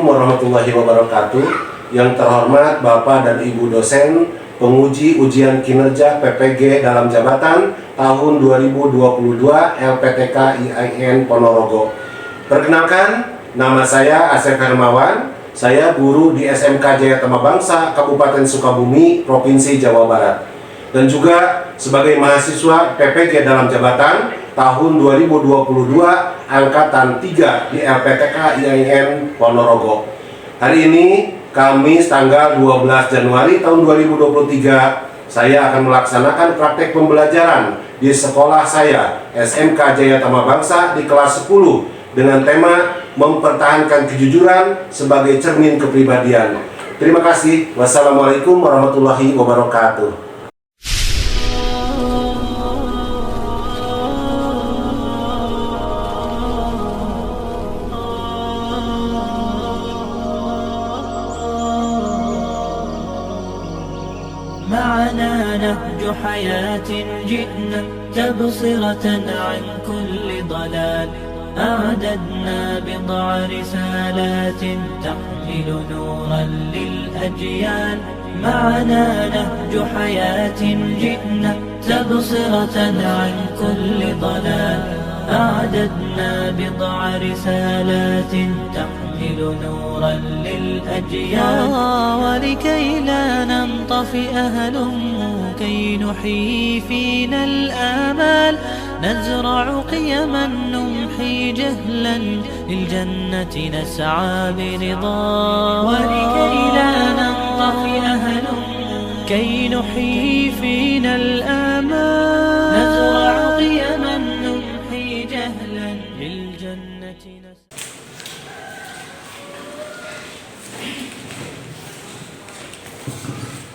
Assalamualaikum warahmatullahi wabarakatuh. Yang terhormat Bapak dan Ibu dosen penguji ujian kinerja PPG dalam jabatan tahun 2022 LPTK IAIN Ponorogo. Perkenalkan, nama saya Asep Hermawan. Saya guru di SMK Jaya Tama Bangsa Kabupaten Sukabumi, Provinsi Jawa Barat. Dan juga sebagai mahasiswa PPG dalam jabatan tahun 2022 angkatan 3 di LPTK IAIN Ponorogo. Hari ini Kamis tanggal 12 Januari tahun 2023 saya akan melaksanakan praktek pembelajaran di sekolah saya SMK Jaya Tama Bangsa di kelas 10 dengan tema mempertahankan kejujuran sebagai cermin kepribadian. Terima kasih. Wassalamualaikum warahmatullahi wabarakatuh. معنا نهج حياة جئنا تبصرة عن كل ضلال أعددنا بضع رسالات تحمل نورا للأجيال معنا نهج حياة جئنا تبصرة عن كل ضلال أعددنا بضع رسالات تحمل نورا للأجيال ولكي لا ننطفئ هلموا كي نحيي فينا الآمال نزرع قيما نمحي جهلا للجنة نسعى برضا ولكي لا ننطفئ هلموا كي نحيي فينا الآمال نزرع قيما نمحي جهلا للجنة نسعى.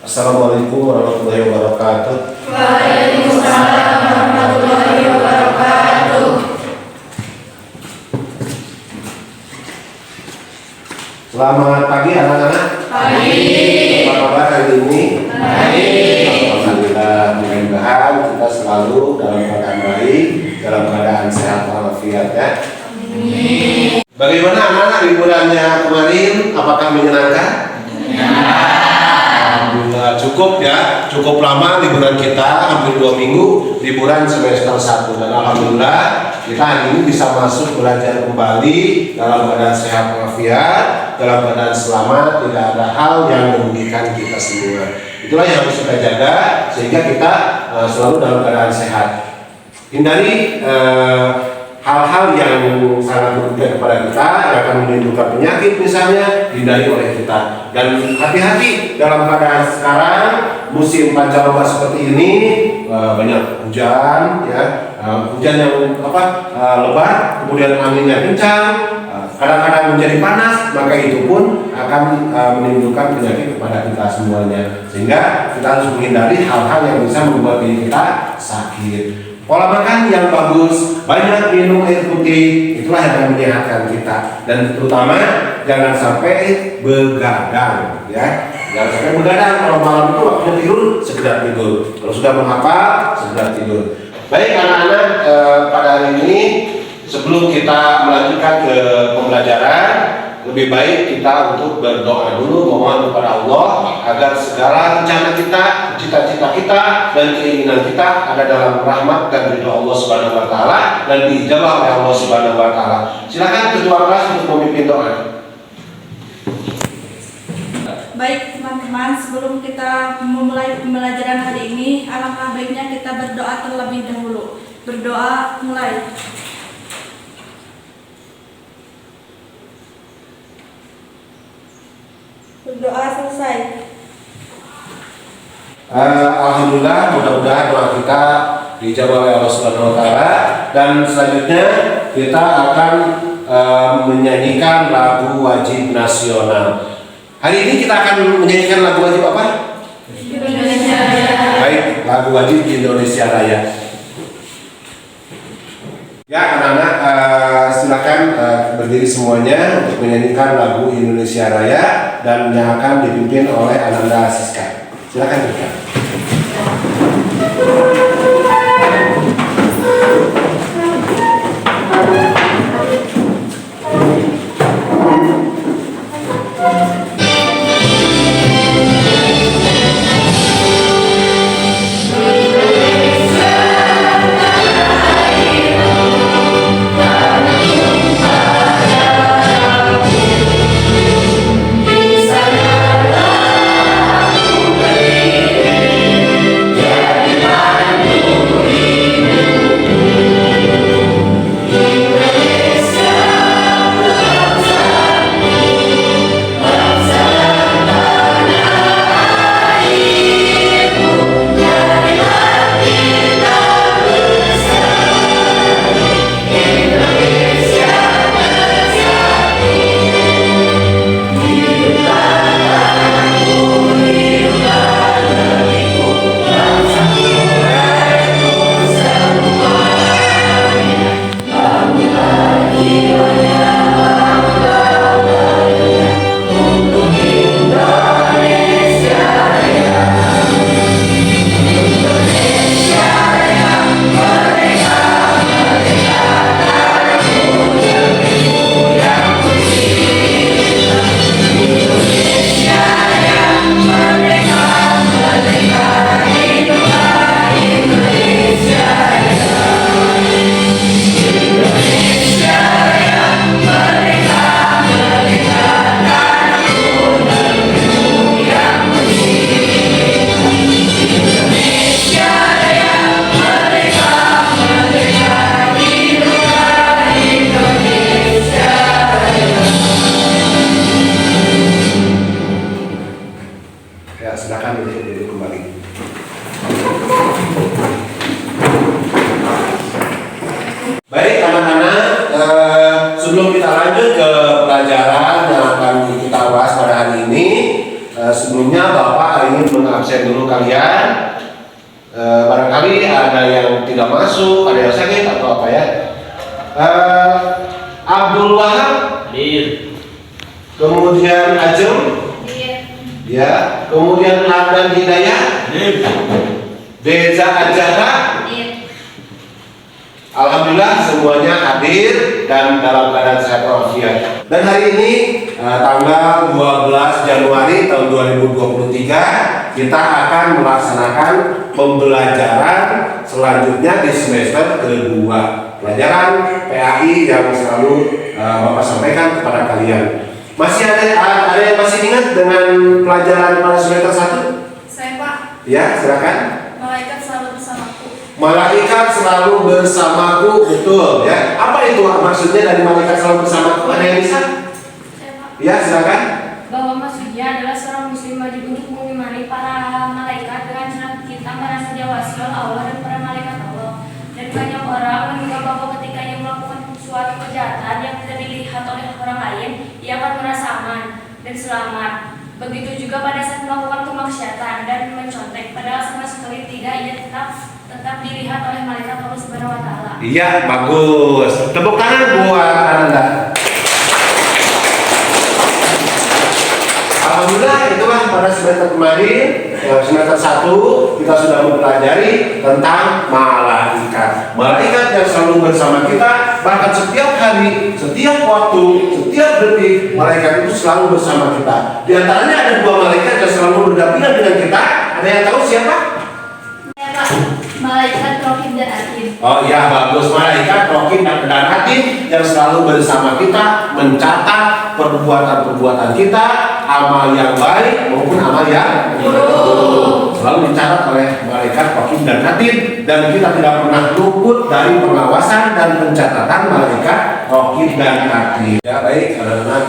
Assalamualaikum warahmatullahi wabarakatuh. Waalaikumsalam warahmatullahi wabarakatuh. Selamat pagi anak-anak. Pagi. Apa kabar hari ini? Baik. Alhamdulillah, mudah-mudahan kita selalu dalam keadaan baik, dalam keadaan sehat walafiat ya. Amin. Bagaimana anak-anak liburannya kemarin? Apakah menyenangkan? Alhamdulillah, cukup ya, cukup lama liburan kita, hampir 2 minggu liburan semester 1. Dan alhamdulillah kita hari ini bisa masuk belajar kembali dalam keadaan sehat walafiat, dalam keadaan selamat, tidak ada hal yang merugikan kita semua. Itulah yang harus kita jaga sehingga kita selalu dalam keadaan sehat. Hindari hal-hal yang sangat merugikan kepada kita, yang akan menimbulkan penyakit misalnya, hindari oleh kita. Dan hati-hati dalam keadaan sekarang musim pancaroba seperti ini, banyak hujan ya, hujan yang lebat, kemudian anginnya kencang, kadang-kadang menjadi panas, maka itu pun akan menimbulkan penyakit kepada kita semuanya. Sehingga kita harus menghindari hal-hal yang bisa membuat diri kita sakit. Pola makan yang bagus, banyak minum air putih, itulah yang akan menyehatkan kita. Dan terutama jangan sampai begadang, ya. Jangan sampai begadang. Kalau malam itu waktunya tidur, sekedar tidur. Kalau sudah menghafal, sekedar tidur. Baik anak-anak, pada hari ini sebelum kita melanjutkan ke pembelajaran, lebih baik kita untuk berdoa dulu, mohon kepada Allah agar segala rencana kita, cita-cita kita, dan keinginan kita ada dalam rahmat dan ridho Allah Subhanahu wa taala dan diijabah oleh Allah Subhanahu wa taala. Silakan ketua kelas untuk memimpin doa. Baik teman-teman, sebelum kita memulai pembelajaran hari ini, alangkah baiknya kita berdoa terlebih dahulu. Berdoa mulai. Berdoa selesai. Alhamdulillah, mudah-mudahan doa kita dijawab oleh Allah Subhanahu wa taala. Dan selanjutnya kita akan menyanyikan lagu wajib nasional. Hari ini kita akan menyanyikan lagu wajib apa? Indonesia Raya. Baik, lagu wajib Indonesia Raya. Ya anak-anak, silakan berdiri semuanya untuk menyanyikan lagu Indonesia Raya dan yang akan dipimpin oleh Ananda Siska. Silakan juga. silakan untuk duduk kembali. Baik anak-anak, sebelum kita lanjut ke pelajaran yang akan kita bahas pada hari ini, sebelumnya Bapak ingin mengabsen dulu kalian. Barangkali ada yang tidak masuk, ada yang sakit atau apa ya. Abdul Wahab, kemudian Ajeng, ya, kemudian Ardan Hidayah, Deza Ajara. Alhamdulillah semuanya hadir dan dalam keadaan sehat walafiat. Dan hari ini tanggal 12 Januari tahun 2023 kita akan melaksanakan pembelajaran selanjutnya di semester kedua, pelajaran PAI yang selalu Bapak sampaikan kepada kalian. Masih ada yang masih ingat dengan pelajaran pada semester 1? Saya Pak. Ya, silakan. Malaikat selalu bersamaku. Malaikat selalu bersamaku, betul ya. Apa itu maksudnya dari malaikat selalu bersamaku? Ada yang bisa? Saya Pak. Ya, silakan. Bahwa maksudnya adalah seorang muslim wajib untuk mengimani para malaikat dengan cara kita merasa diawasi oleh Allah dan para malaikat Allah. Dan banyak orang mengira bahwa ketika ia melakukan suatu kejahatan yang tidak dilihat oleh orang lain, ia akan merasa aman dan selamat. Begitu juga pada saat melakukan kemaksiatan dan mencontek, padahal sama sekali tidak, ia tetap dilihat oleh malaikat Allah Subhanahu wa taala. Iya, bagus. Tepuk tangan buat Anda. Alhamdulillah, itulah pada semester kemarin, semester 1 kita sudah mempelajari tentang malaikat. Malaikat yang selalu bersama kita, bahkan setiap hari, setiap waktu, setiap detik, malaikat itu selalu bersama kita. Di antaranya ada 2 malaikat yang selalu berdampingan dengan kita. Ada yang tahu siapa? Ya Pak, malaikat Raqib dan Atid. Oh iya, bagus. Malaikat Raqib dan Atid yang selalu bersama kita, mencatat perbuatan-perbuatan kita, amal yang baik maupun amal yang buruk. Selalu dicatat oleh malaikat Raqib dan Atid, dan kita tidak pernah luput dari pengawasan dan pencatatan malaikat Raqib dan Atid. Ya baik, anak-anak,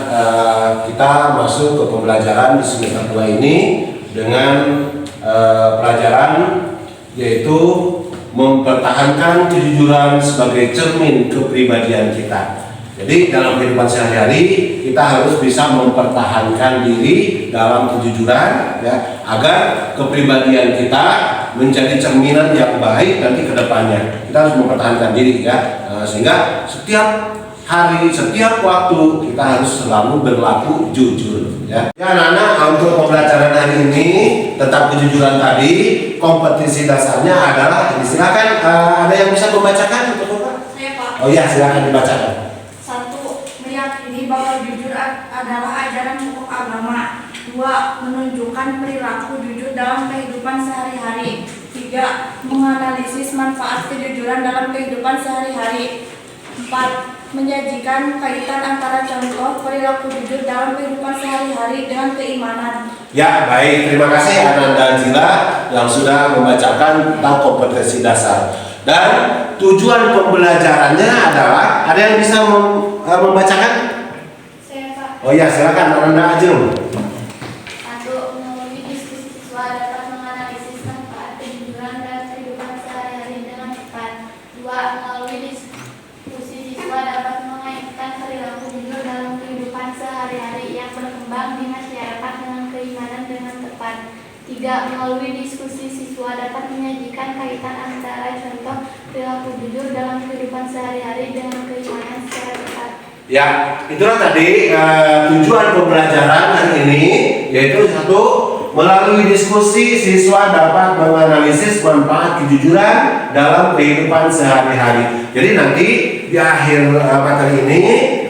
kita masuk ke pembelajaran di semester 2 ini dengan pelajaran yaitu mempertahankan kejujuran sebagai cermin kepribadian kita. Jadi dalam kehidupan sehari-hari kita harus bisa mempertahankan diri dalam kejujuran ya, agar kepribadian kita menjadi cerminan yang baik nanti ke depannya. Kita harus mempertahankan diri ya, sehingga setiap hari, setiap waktu kita harus selalu berlaku jujur ya. Ya anak-anak, untuk pembelajaran hari ini tentang kejujuran tadi, kompetisi dasarnya adalah ini. Silakan, ada yang bisa membacakan untuk Bapak? Saya Pak. Oh iya, silakan dibacakan. 1. Meyakini bahwa jujur adalah ajaran pokok agama. 2. Menunjukkan perilaku jujur dalam kehidupan sehari-hari. 3. Menganalisis manfaat kejujuran dalam kehidupan sehari-hari. 4. Menyajikan kaitan antara contoh perilaku jujur dalam kehidupan sehari-hari dengan keimanan. Ya baik, terima kasih Ananda Jila yang sudah membacakan tentang kompetensi dasar. Dan tujuan pembelajarannya adalah, ada yang bisa membacakan? Saya Pak. Oh ya, silakan Ananda Ajeng. 1. Melalui diskusi siswa dapat menganalisis manfaat kejujuran dalam kehidupan sehari-hari dengan tepat. 2. Melalui diskusi siswa dapat mengaitkan perilaku jujur dalam kehidupan sehari-hari yang berkembang di masyarakat dengan keimanan dengan tepat. 3. Melalui diskusi siswa dapat menyajikan kaitan antara contoh perilaku jujur dalam kehidupan sehari-hari dengan keimanan secara tepat. Ya, itulah tadi tujuan pembelajaran hari ini, yaitu 1. Melalui diskusi siswa dapat menganalisis manfaat kejujuran dalam kehidupan sehari-hari. Jadi nanti di akhir materi ini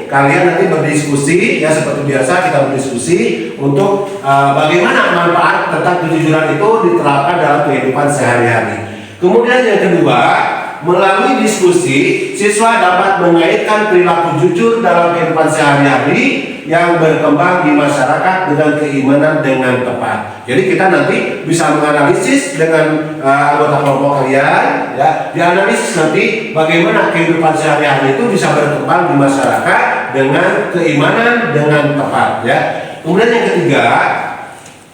kalian nanti berdiskusi ya, seperti biasa kita berdiskusi untuk bagaimana manfaat tentang kejujuran itu diterapkan dalam kehidupan sehari-hari. Kemudian yang kedua, melalui diskusi siswa dapat mengaitkan perilaku jujur dalam kehidupan sehari-hari yang berkembang di masyarakat dengan keimanan dengan tepat. Jadi kita nanti bisa menganalisis dengan anggota kelompok kalian ya, dianalisis nanti bagaimana kehidupan sehari-hari itu bisa berkembang di masyarakat dengan keimanan dengan tepat ya. Kemudian yang ketiga,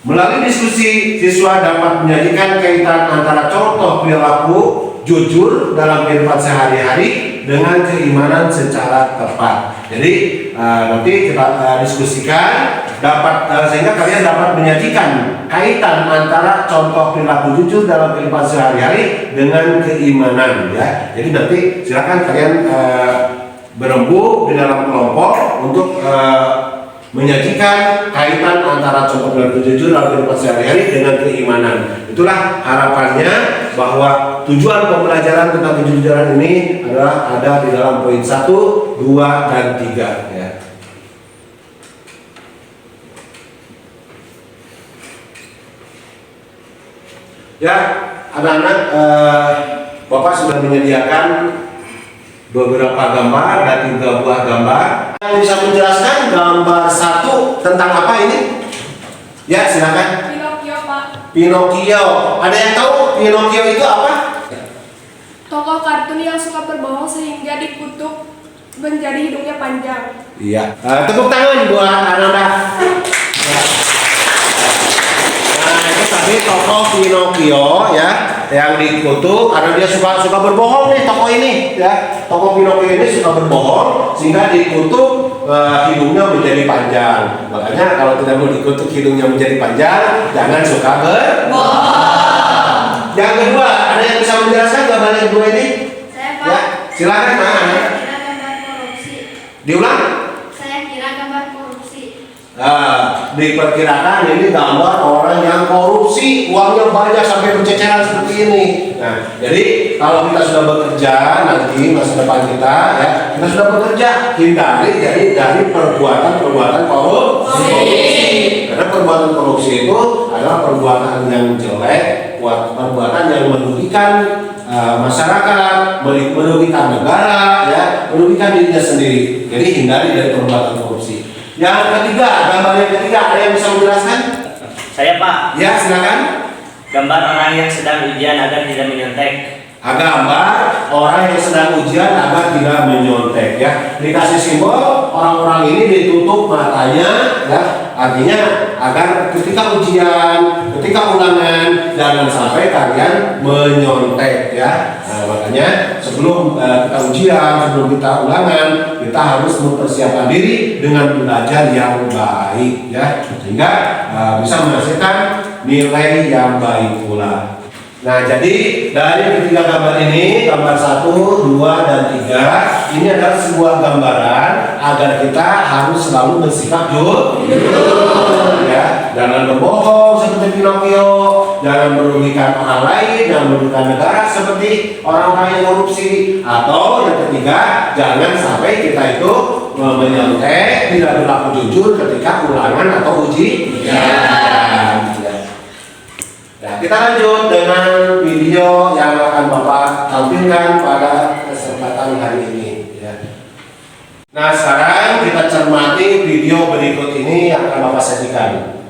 Melalui diskusi, siswa dapat menyajikan kaitan antara contoh perilaku jujur dalam kehidupan sehari-hari dengan keimanan secara tepat. Jadi nanti kita diskusikan sehingga kalian dapat menyajikan kaitan antara contoh perilaku jujur dalam kehidupan sehari-hari dengan keimanan, ya. Jadi nanti silakan kalian berembuk di dalam kelompok untuk menyajikan kaitan antara contoh perilaku jujur dalam kehidupan sehari-hari dengan keimanan. Itulah harapannya bahwa tujuan pembelajaran tentang kejujuran ini adalah ada di dalam poin 1, 2, dan 3, ya. Ya, anak-anak, Bapak sudah menyediakan beberapa gambar dan 3 buah gambar. Yang bisa menjelaskan gambar 1 tentang apa ini? Ya, silakan. Pinocchio, Pak. Pinocchio. Ada yang tahu Pinocchio itu apa? Tokoh kartun yang suka berbohong sehingga dikutuk menjadi hidungnya panjang. Iya. Tepuk tangan buat anak-anak. Ya. Nah, itu tadi tokoh Pinocchio, ya, yang dikutuk karena dia suka berbohong nih tokoh ini, ya. Tokoh Pinocchio ini suka berbohong sehingga dikutuk hidungnya menjadi panjang. Makanya kalau tidak mau dikutuk hidungnya menjadi panjang, jangan suka berbohong. Yang kedua, ada yang bisa menjelaskan gambar yang kedua ini? Saya, Pak. Ya, silakan, Pak. Saya kira gambar korupsi. Diulang. Saya kira gambar korupsi. Diperkirakan ini gambar orang yang korupsi, uangnya banyak sampai berceceran seperti ini. Nah, jadi kalau kita sudah bekerja nanti masa depan kita, ya, kita sudah bekerja, hindari dari perbuatan korupsi. Karena perbuatan korupsi itu adalah perbuatan yang jelek, perbuatan yang merugikan masyarakat, merugikan negara, ya, merugikan dirinya sendiri. Jadi hindari dari perbuatan korupsi. Yang ketiga, gambar yang ketiga, ada yang bisa menjelaskan? Saya, Pak. Ya, silakan. Gambar orang yang sedang ujian agar tidak menyontek. Gambar orang yang sedang ujian agar tidak menyontek, ya. Dikasih simbol orang-orang ini ditutup matanya, ya. Artinya agar ketika ujian, ketika ulangan jangan sampai kalian menyontek, ya. Nah, makanya sebelum kita ujian, sebelum kita ulangan, kita harus mempersiapkan diri dengan belajar yang baik, ya, sehingga bisa menghasilkan nilai yang baik pula. Nah, jadi dari ketiga gambar ini, gambar 1, 2, dan 3, ini adalah sebuah gambaran agar kita harus selalu bersikap jujur, ya. Jangan berbohong seperti Pinocchio, jangan merugikan orang lain, jangan merugikan negara seperti orang-orang yang korupsi. Atau yang ketiga, jangan sampai kita itu menyontek, tidak berlaku jujur ketika ulangan atau ujian. Nah, kita lanjut dengan video yang akan Bapak tampilkan pada kesempatan hari ini, ya. Nah, sekarang kita cermati video berikut ini yang akan Bapak sajikan.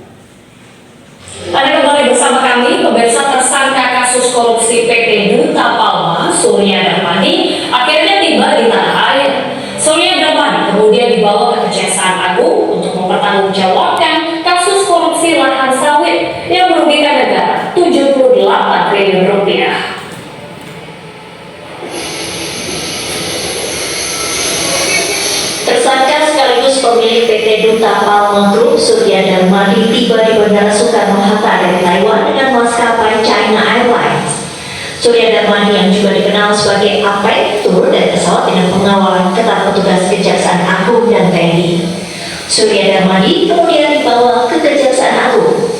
Anda kembali bersama kami, pemirsa. Tersangka kasus korupsi PT Duta Palma, Surya Darmadi, akhirnya tiba di tanah air. Surya Darmadi kemudian dibawa ke Kejaksaan Agung untuk mempertanggungjawabkan kasus korupsi lahan sawit yang merugikan negara 78 triliun rupiah. Tersangka sekaligus pemilik PT Duta Palma Group, Surya Darmadi, tiba di Bandara Soekarno-Hatta dari Taiwan dengan maskapai China Airlines. Surya Darmadi yang juga dikenal sebagai apektur dan pesawat dengan pengawalan ketat petugas Kejaksaan Agung dan TNI. Surya Darmadi kemudian dibawa ke Kejaksaan Agung.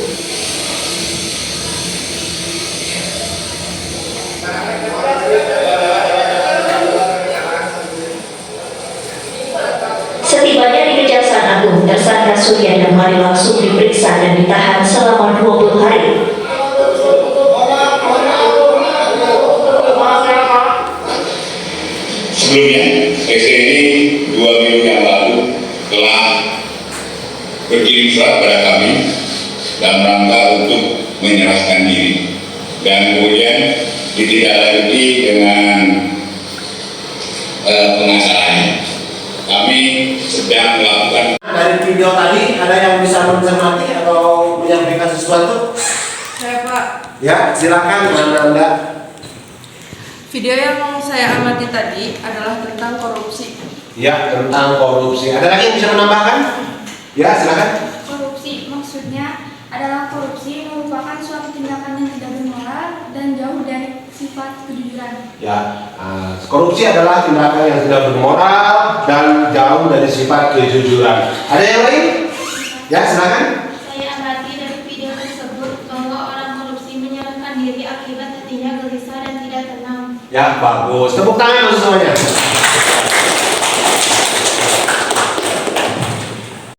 Setibanya di Kejaksaan Agung, tersangka Surya Darmadi langsung diperiksa dan ditahan selama 20 hari. Sebelumnya, SC ini 2 minggu yang lalu telah berkirim surat pada kami dalam rangka untuk menyerahkan diri, dan kemudian ditindaklanjuti dengan pengacaranya. Kami sedang melakukan. Dari video video tadi ada yang bisa mencermati atau menyampaikan sesuatu? Saya Pak. Ya, silakan Anda. Video yang mau saya amati tadi adalah tentang korupsi. Ya, tentang korupsi. Ada lagi yang bisa menambahkan? Ya, silakan. Korupsi maksudnya adalah korupsi merupakan suatu tindakan yang tidak bermoral dan jauh dari sifat kejujuran. Ya, korupsi adalah tindakan yang tidak bermoral dan jauh dari sifat kejujuran. Ada yang lain? Ya, silakan. Saya amati dari video tersebut bahwa orang korupsi menyerahkan diri akibat hatinya gelisah dan tidak tenang. Ya, bagus. Tepuk tangan untuk semuanya.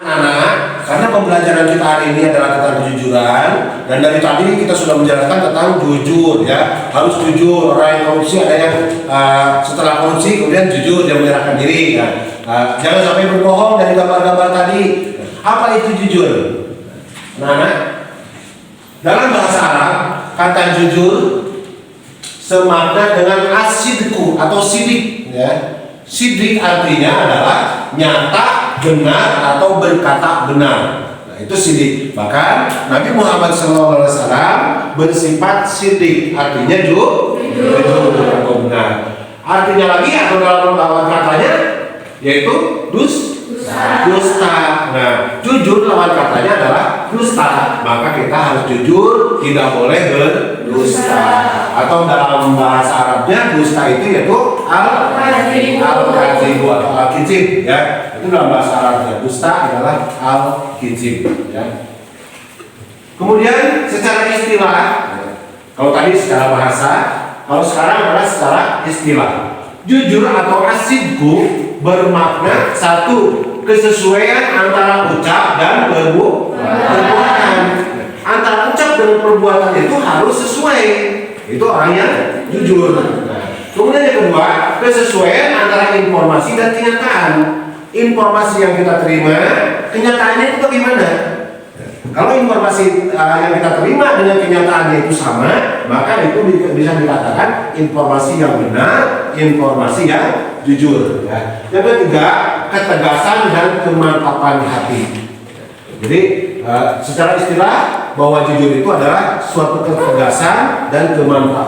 Anak, karena pembelajaran kita hari ini adalah tentang kejujuran, dan dari tadi kita sudah menjelaskan tentang jujur, ya, harus jujur. Orang yang korupsi ada yang setelah korupsi kemudian jujur, dia menyerahkan diri. Jangan sampai berbohong dari gambar-gambar tadi. Apa itu jujur? Anak, dalam bahasa Arab kata jujur semakna dengan asidku atau sidik, ya. Sidik artinya adalah nyata, benar, atau berkata benar. Nah, itu sidik. Bahkan Nabi Muhammad SAW bersifat sidik, artinya jujur atau benar. Artinya lagi atau dalam lawan katanya yaitu dusta. Nah, jujur lawan katanya adalah dusta. Maka kita harus jujur, tidak boleh berdusta. Atau dalam bahasa Arabnya dusta itu yaitu al-kadzibu atau al-kizib, ya. Itu dalam bahasa Arabnya. Dusta adalah al-kizib, ya. Kemudian secara istilah, kalau tadi secara bahasa, kalau sekarang adalah secara istilah. Jujur atau asidku bermakna satu, kesesuaian antara ucap dan perbuatan. Antara ucap dan perbuatan itu harus sesuai. Itu orang yang jujur. Kemudian yang kedua, kesesuaian antara informasi dan kenyataan. Informasi yang kita terima, kenyataannya itu bagaimana? Kalau informasi yang kita terima dengan kenyataannya itu sama, maka itu bisa dikatakan informasi yang benar, informasi yang jujur. Ya. Yang ketiga, ketegasan dan kemantapan hati. Jadi secara istilah bahwa jujur itu adalah suatu ketegasan dan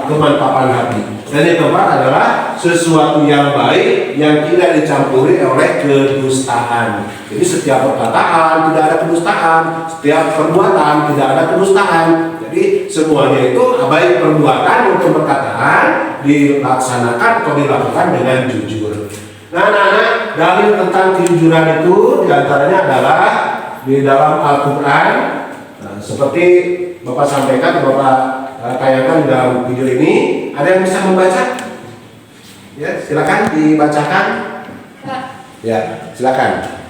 kemantapan hati. Dan yang keempat adalah sesuatu yang baik yang tidak dicampuri oleh kedustaan. Jadi setiap perkataan tidak ada kedustaan, setiap perbuatan tidak ada kedustaan. Jadi semuanya itu baik perbuatan maupun perkataan dilaksanakan atau dilakukan dengan jujur. Nah, anak-anak, dalil tentang kejujuran itu diantaranya adalah di dalam Al-Quran, seperti Bapak sampaikan, Bapak tayangkan dalam video ini. Ada yang bisa membaca? Ya, silakan dibacakan. Ya, silakan.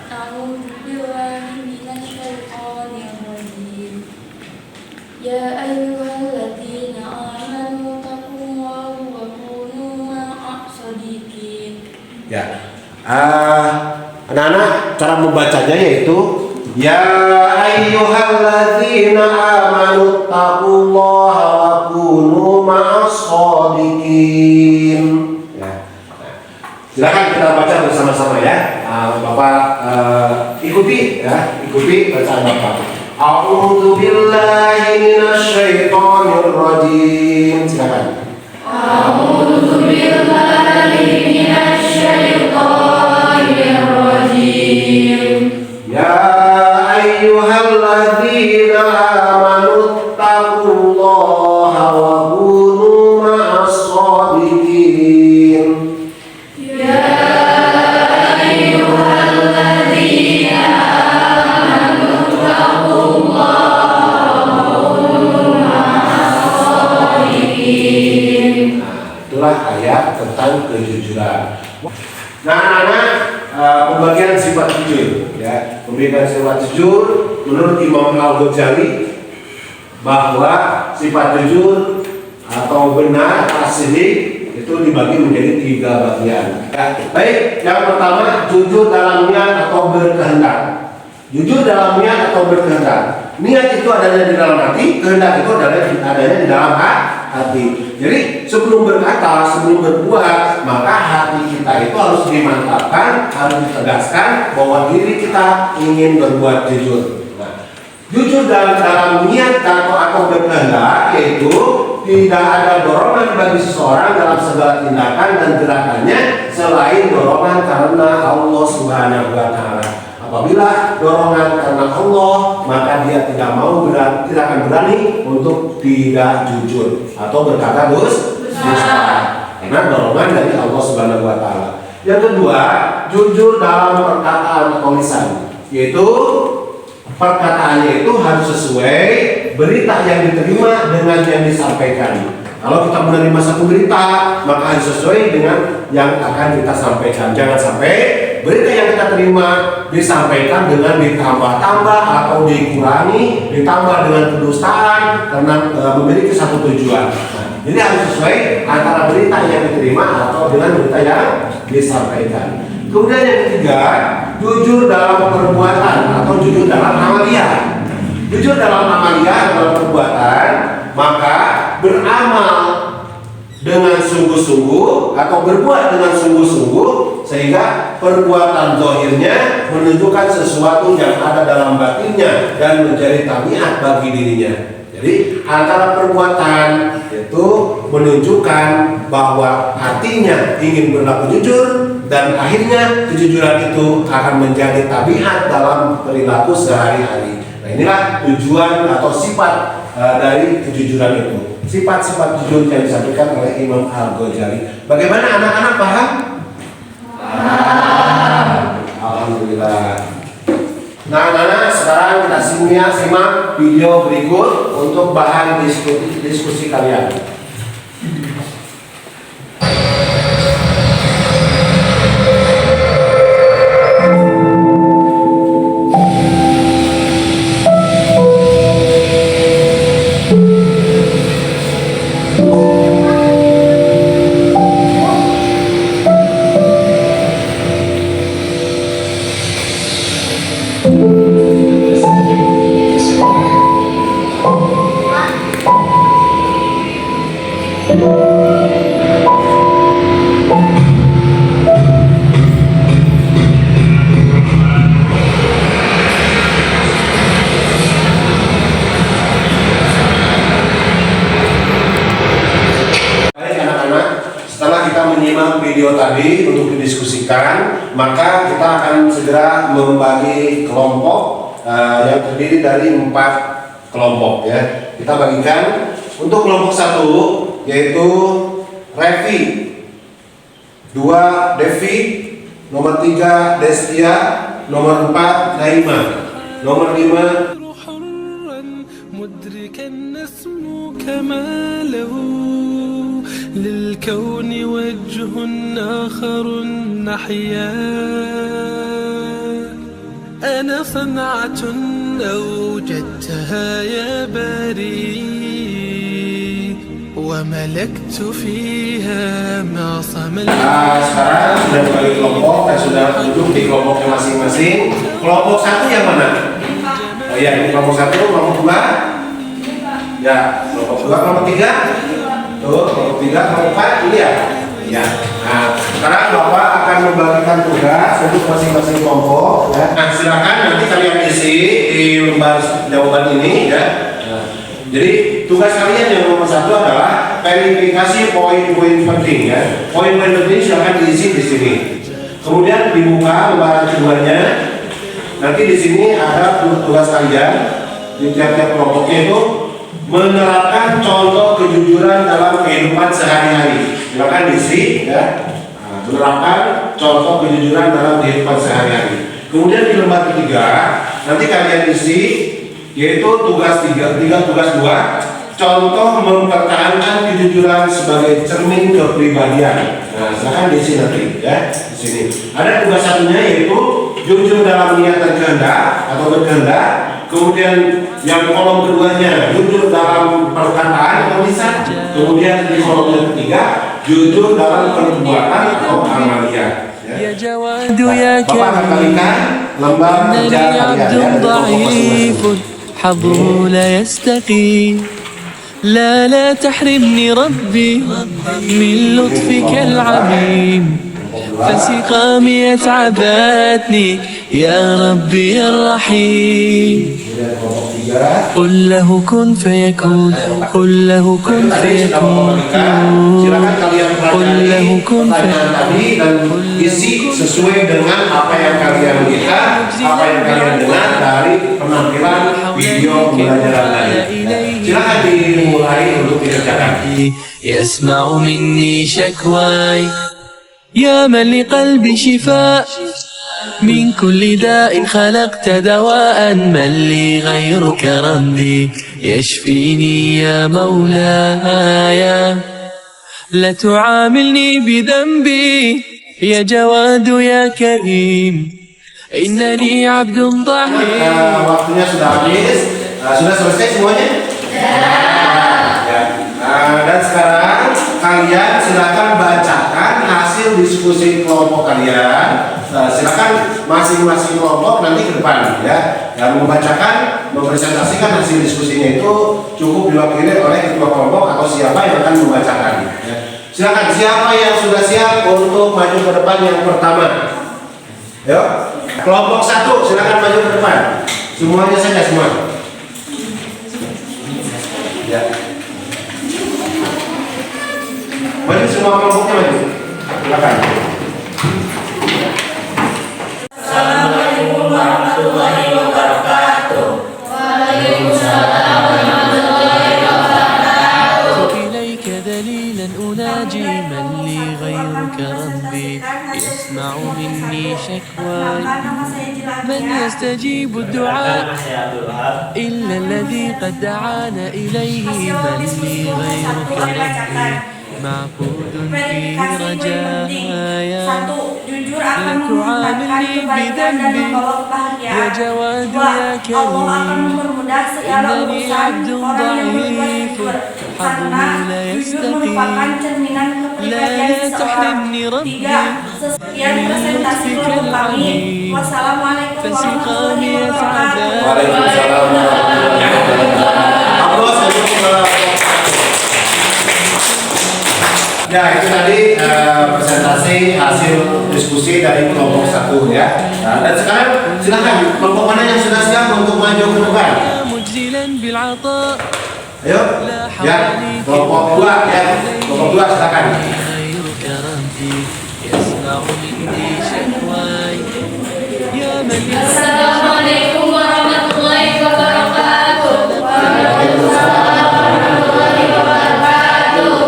Ya ayyuhalladzina amanu taqullaha wa kunu ma'as shadiqin. Ya, anak-anak, cara membacanya yaitu ya ayyuhalladzina amanu taqullaha wa kunu ma'as shadiqin. Ya. Silakan kita baca bersama-sama ya. Bapak ikuti ya, ikuti bacaan Bapak. A'udzu billahi minasyaitonir rajim. Silakan. A'udzu billahi minasyaitonir rajim. Ya ayyuhalladzina amanu taqullaha wa kunu ma'as shadiqin. Ya ayyuhalladzina amanu taqullaha wa kunu ma'as shadiqin. Itulah ayat tentang kejujuran. Nah, anak-anak, pembagian sifat jujur, ya, pembagian sifat jujur menurut Imam Al-Ghazali bahwa sifat jujur atau benar asli itu dibagi menjadi 3 bagian. Ya, baik, yang pertama jujur dalam niat atau berkehendak. Jujur dalam niat atau berkehendak. Niat itu adanya di dalam hati, kehendak itu adanya di dalam hati. Jadi sebelum berkata, sebelum berbuat, maka hati kita itu harus dimantapkan, harus ditegaskan bahwa diri kita ingin berbuat jujur. Nah, jujur dalam niat atau berkehendak, yaitu tidak ada dorongan bagi seseorang dalam segala tindakan dan gerakannya selain dorongan karena Allah Subhanahu wa Ta'ala. Apabila dorongan karena Allah, maka dia tidak akan berani untuk tidak jujur atau berkata dusta, karena dorongan dari Allah Subhanahu wa Ta'ala. Yang kedua, jujur dalam perkataan atau lisan, yaitu perkataannya itu harus sesuai berita yang diterima dengan yang disampaikan. Kalau kita menerima satu berita, maka harus sesuai dengan yang akan kita sampaikan. Jangan sampai berita yang kita terima disampaikan dengan ditambah-tambah atau dikurangi, ditambah dengan kedustaan karena memiliki satu tujuan. Nah, jadi harus sesuai antara berita yang diterima atau dengan berita yang disampaikan. Kemudian yang ketiga, jujur dalam perbuatan atau jujur dalam amalia. Jujur dalam amalia, dalam perbuatan, maka beramal dengan sungguh-sungguh atau berbuat dengan sungguh-sungguh sehingga perbuatan zahirnya menunjukkan sesuatu yang ada dalam batinnya dan menjadi tabiat bagi dirinya. Jadi antara perbuatan itu menunjukkan bahwa hatinya ingin berlaku jujur dan akhirnya kejujuran itu akan menjadi tabiat dalam perilaku sehari-hari. Nah, inilah tujuan atau sifat dari kejujuran itu. Sifat-sifat jujur yang disampaikan oleh Imam Al-Ghazali. Bagaimana anak-anak paham? Alhamdulillah. Nah, anak-anak, sekarang kita simak video berikut untuk bahan diskusi kalian. Video tadi untuk didiskusikan, maka kita akan segera membagi kelompok yang terdiri dari 4 kelompok ya. Kita bagikan untuk kelompok 1 yaitu Revi, 2 Devi, nomor 3 Destia, nomor 4 Naima, nomor 5 للكون وجه آخر نحيا أنا صنعة أوجدتها يا باري وملكت فيها معصم sekarang sudah dibagi kelompok dan sudah duduk di kelompoknya masing-masing. Kelompok 1 yang mana? Oh iya, ini kelompok 1, kelompok 2 ya, kelompok 2, kelompok 3 tuh, kelompok 3, kelompok 4 ini ya. Ya. Nah, sekarang Bapak akan membagikan tugas untuk masing-masing kelompok ya. Nah, silakan nanti kalian isi di lembar jawaban ini ya. Nah, jadi tugas kalian yang nomor 1 adalah verifikasi poin-poin penting ya. Poin-poin penting silakan diisi di sini. Kemudian dibuka lembaran keduanya. Nanti di sini ada tugas kalian di tiap-tiap kelompoknya itu menerapkan contoh kejujuran dalam kehidupan sehari-hari. Silakan diisi ya. Nah, menerapkan contoh kejujuran dalam kehidupan sehari-hari. Kemudian di lembar ketiga nanti kalian isi yaitu tugas 3, tugas 2, contoh mempertahankan kejujuran sebagai cermin kepribadian. Nah, silakan diisi nanti ya di sini. Ada tugas 1-nya yaitu jujur dalam niat dan kehendak atau berkehendak. Kemudian yang kolom keduanya jujur dalam perkataan atau lisan. Kemudian di kolom yang ketiga jujur dalam perbuatan atau amalia. Ya. Bapak akan berikan lembar kerja kalian ya, dari kelompok masing-masing. لا تحرمني ربي من لطفك العميم فسقامي أتعبتني يا ربي الرحيم قل له كن فيكون قل له كن فيكون Silakan kalian قل له كن pertanyaan tadi dan isi sesuai dengan apa yang kalian lihat, apa yang kalian dengar dari penampilan video pembelajaran tadi. Silakan dimulai untuk dikerjakan. يسمع مني شكواي يا من لقلبي شفاء من كل داء خلقت دواء من لي غيرك ربي يشفيني يا مولاي لا تعاملني بذنبي يا جواد يا كريم إنني عبد ضعيف. Waktunya sudah habis. Sudah selesai semuanya? Ya. Dan sekarang kalian silakan bacakan hasil diskusi kelompok kalian. Silakan masing-masing kelompok nanti ke depan ya. Dan membacakan, mempresentasikan hasil diskusinya itu cukup diwakili oleh ketua kelompok atau siapa yang akan membacakan. Ya. Silakan siapa yang sudah siap untuk maju ke depan yang pertama. Yuk. Kelompok 1 silakan maju ke depan. Semuanya saja semua. Ya. Maju semua kelompoknya maju. Silakan. Assalamualaikum warahmatullahi wabarakatuh. Waalaikumsalam warahmatullahi wabarakatuh. إليك دليلا أناجي من لي غيرك ربي يسمع مني شكواي من يستجيب الدعاء إلا الذي قد دعانا إليه من لي غيرك ربي معبود فيه رجايا لا تعاملني بذنبي يا جواد يا كريم إنني عبد ضعيف حظه لا يستقيم لا تحرمني ربي من لطفك العليم فسقامي أتعبان. Waalaikumsalam warahmatullahi wabarakatuh. Aplaus untuk ya, itu tadi presentasi hasil diskusi dari kelompok 1 ya. Dan sekarang silakan kelompok mana yang sudah siap untuk maju ke depan. مجزلا بالعطاء Ayo, ya, kelompok 2 ya. Kelompok 2 silakan. غيرك ربي يسمع مني شكواي يا من Assalamualaikum warahmatullahi wabarakatuh.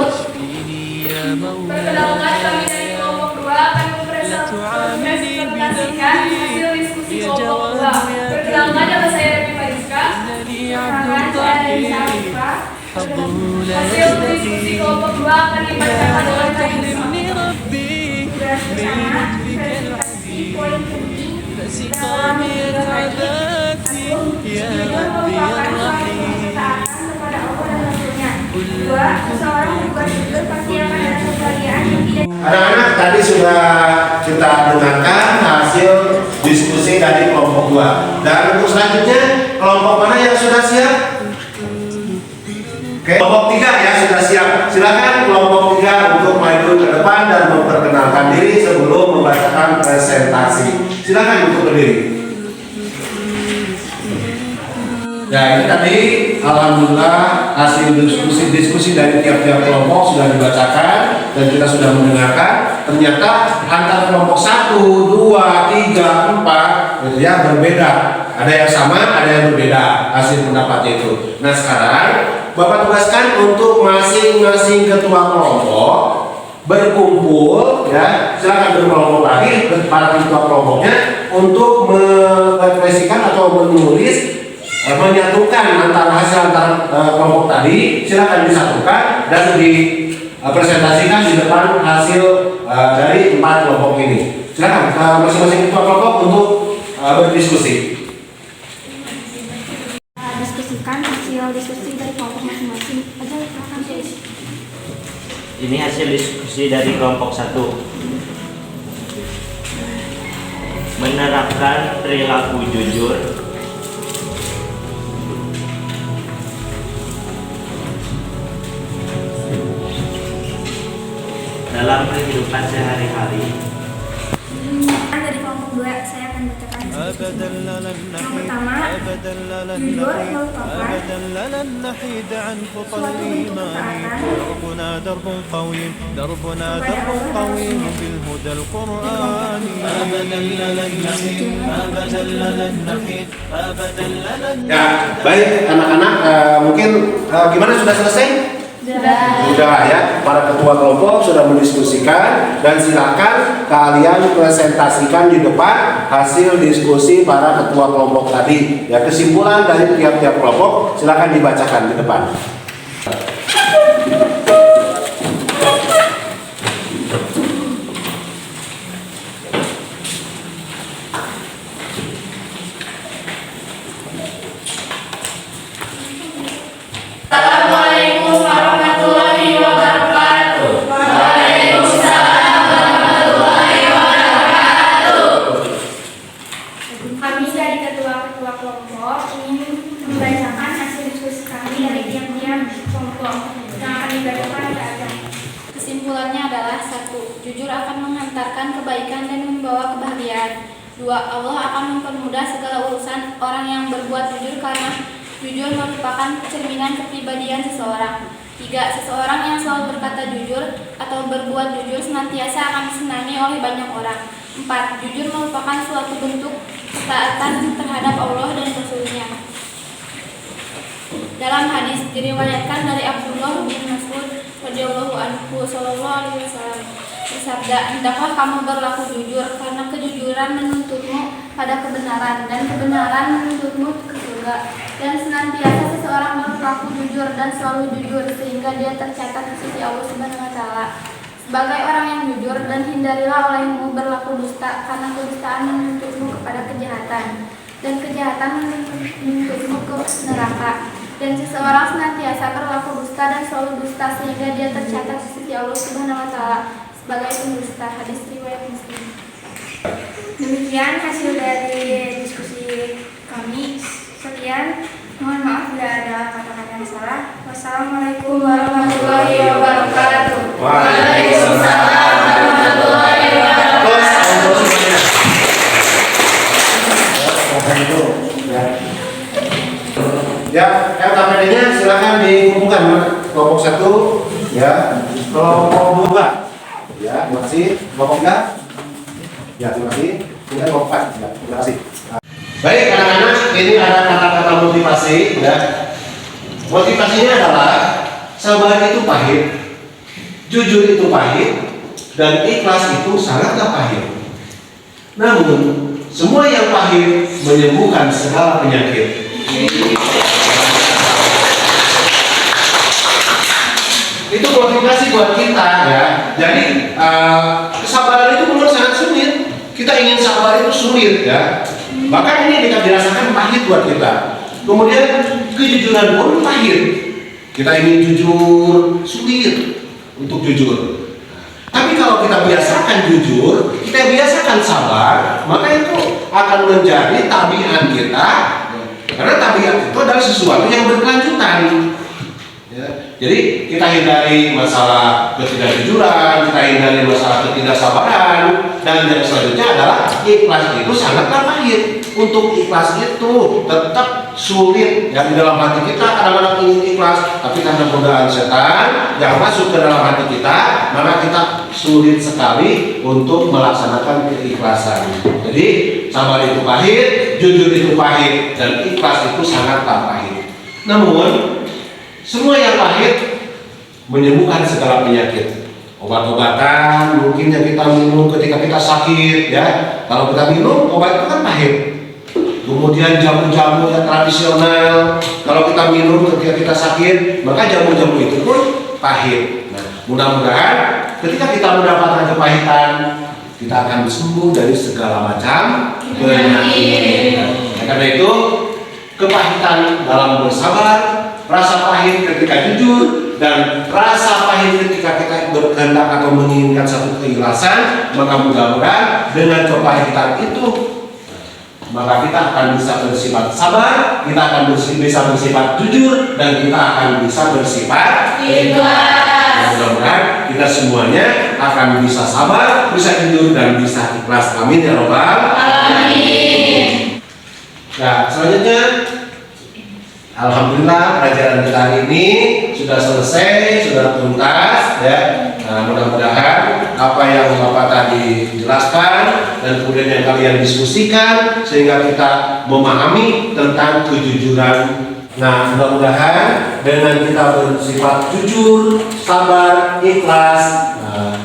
يشفيني يا مولاي Perkenalkan kami dari kelompok 2 akan mempresentasikan hasil diskusi يا kelompok جواد 2. يا Perkenalkan nama saya Revi Mariska. إنني Perkenalkan عبد saya Dewi ضعيف Sarifah. حظه لا Hasil diskusi يستقيم kelompok 2 akan dibacakan لا oleh تحرمني ربي من لطفك العظيم فسقامي أتعباتي يا ربي الرحيم Anak-anak tadi sudah kita dengarkan hasil diskusi dari kelompok 2. Dan untuk selanjutnya kelompok mana yang sudah siap? Oke, kelompok 3 ya sudah siap. Silakan kelompok 3 untuk maju ke depan dan memperkenalkan diri sebelum membacakan presentasi. Silakan untuk berdiri. Ya, ini tadi alhamdulillah hasil diskusi dari tiap-tiap kelompok sudah dibacakan dan kita sudah mendengarkan. Ternyata antara kelompok 1, 2, 3, 4 gitu ya berbeda. Ada yang sama, ada yang berbeda hasil pendapatnya itu. Nah, sekarang Bapak tugaskan untuk masing-masing ketua kelompok berkumpul ya, silakan berkelompok lagi para ketua kelompoknya untuk mengekspresikan atau menulis menyatukan antara hasil antara kelompok tadi. Silakan disatukan dan dipresentasikan di depan hasil dari 4 kelompok ini. Silakan masing-masing ketua kelompok untuk berdiskusi. Diskusikan hasil diskusi dari kelompok masing-masing. Aja silakan tulis. Ini hasil diskusi dari kelompok 1. Menerapkan perilaku jujur dalam kehidupan sehari-hari. Dari kelompok 2 saya akan bacakan. أبدا لن Yang نحيد pertama, أبدا لن jujur نحيد merupakan أبدا لن نحيد عن خطى suatu bentuk الإيمان ketaatan دربنا درب قويم دربنا kepada درب Allah dan قويم Rasulnya. بالهدى القرآني أبدا لن نحيد أبدا لن نحيد أبدا لن Ya, baik anak-anak, mungkin gimana, sudah selesai? Sudah ya, para ketua kelompok sudah mendiskusikan, dan silakan kalian presentasikan di depan hasil diskusi para ketua kelompok tadi. Ya, kesimpulan dari tiap-tiap kelompok silakan dibacakan di depan. Assalamualaikum warahmatullahi wabarakatuh. Waalaikumsalam warahmatullahi wabarakatuh. Kami dari ketua-ketua kelompok ingin membacakan hasil diskusi kami dari tiap-tiap kelompok yang akan dibacakan adalah kesimpulannya adalah 1. Jujur akan mengantarkan kebaikan dan membawa kebahagiaan. 2. Allah akan mempermudah segala urusan orang yang berbuat jujur karena jujur merupakan cerminan kepribadian seseorang. 3. Seseorang yang selalu berkata jujur atau berbuat jujur senantiasa akan disenangi oleh banyak orang. 4. Jujur merupakan suatu bentuk ketaatan terhadap Allah dan Rasul-Nya. Dalam hadis diriwayatkan dari Abdullah bin Mas'ud radhiyallahu anhu sallallahu alaihi wasallam bersabda, hendaklah kamu berlaku jujur karena kejujuran menuntutmu pada kebenaran dan kebenaran menuntutmu ke surga. Dan senantiasa seseorang berlaku jujur dan selalu jujur sehingga dia tercatat di sisi Allah Subhanahu wa taala sebagai orang yang jujur. Dan hindarilah olehmu berlaku dusta karena kedustaan menuntutmu kepada kejahatan dan kejahatan menuntutmu ke neraka. Dan seseorang senantiasa berlaku dusta dan selalu dusta sehingga dia tercatat di sisi Allah Subhanahu wa taala sebagai pendusta. Hadis riwayat Muslim. Demikian hasil dari diskusi kami. Sekian, mohon maaf bila ada kata-kata yang salah. Wassalamualaikum warahmatullahi wabarakatuh. Waalaikumsalam warahmatullahi wabarakatuh. Ya, LKPD-nya silakan dikumpulkan, kelompok 1, ya, kelompok 2, ya, terima kasih, kelompok 3, ya, terima kasih, kemudian kelompok 4, ya, terima kasih. Baik anak-anak, ini ada kata-kata motivasi, ya. Motivasinya adalah sabar itu pahit, jujur itu pahit, dan ikhlas itu sangatlah pahit. Namun semua yang pahit menyembuhkan segala penyakit. Itu motivasi buat kita, ya. Jadi kesabaran itu memang sangat sulit. Kita ingin sabar itu sulit, ya. Bahkan ini kita dirasakan pahit buat kita. Kemudian kejujuran pun pahit. Kita ingin jujur, sulit untuk jujur. Tapi kalau kita biasakan jujur, kita biasakan sabar, maka itu akan menjadi tabiat kita. Karena tabiat itu adalah sesuatu yang berkelanjutan. Ya. Jadi kita hindari masalah ketidakjujuran, kita hindari masalah ketidaksabaran, dan yang selanjutnya adalah ikhlas itu sangatlah pahit. Untuk ikhlas itu tetap sulit, ya, di dalam hati kita kadang-kadang ingin ikhlas, tapi karena godaan setan yang masuk ke dalam hati kita, maka kita sulit sekali untuk melaksanakan keikhlasan. Jadi sabar itu pahit, jujur itu pahit, dan ikhlas itu sangatlah pahit. Namun semua yang pahit menyembuhkan segala penyakit. Obat-obatan mungkin yang kita minum ketika kita sakit, ya. Kalau kita minum obat itu kan pahit. Kemudian jamu-jamu yang tradisional, kalau kita minum ketika kita sakit, maka jamu-jamu itu pun pahit. Nah, mudah-mudahan ketika kita mendapatkan kepahitan, kita akan sembuh dari segala macam penyakit. Nah, karena itu kepahitan dalam bersabar, rasa pahit ketika jujur, dan rasa pahit ketika kita berkehendak atau menginginkan satu keikhlasan, maka mudah-mudahan dengan kepahitan itu maka kita akan bisa bersifat sabar, kita akan bisa bersifat jujur, dan kita akan bisa bersifat ikhlas. Mudah-mudahan kita semuanya akan bisa sabar, bisa jujur, dan bisa ikhlas. Amin ya robbal alamin. Nah, selanjutnya, alhamdulillah pelajaran kita hari ini sudah selesai, sudah tuntas ya. Nah, mudah-mudahan apa yang Bapak tadi jelaskan dan kemudian yang kalian diskusikan sehingga kita memahami tentang kejujuran. Nah, mudah-mudahan dengan kita bersifat jujur, sabar, ikhlas,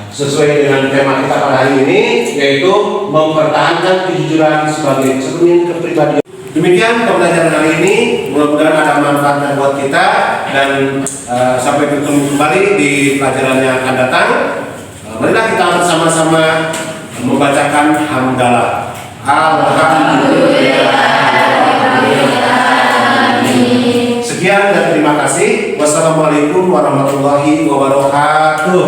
sesuai dengan tema kita pada hari ini, yaitu mempertahankan kejujuran sebagai cermin kepribadian. Demikian pembelajaran hari ini, mudah-mudahan ada manfaatnya buat kita dan sampai bertemu kembali di pelajaran yang akan datang. Marilah kita bersama-sama membacakan hamdalah. Alhamdulillah. Sekian dan terima kasih. Wassalamualaikum warahmatullahi wabarakatuh.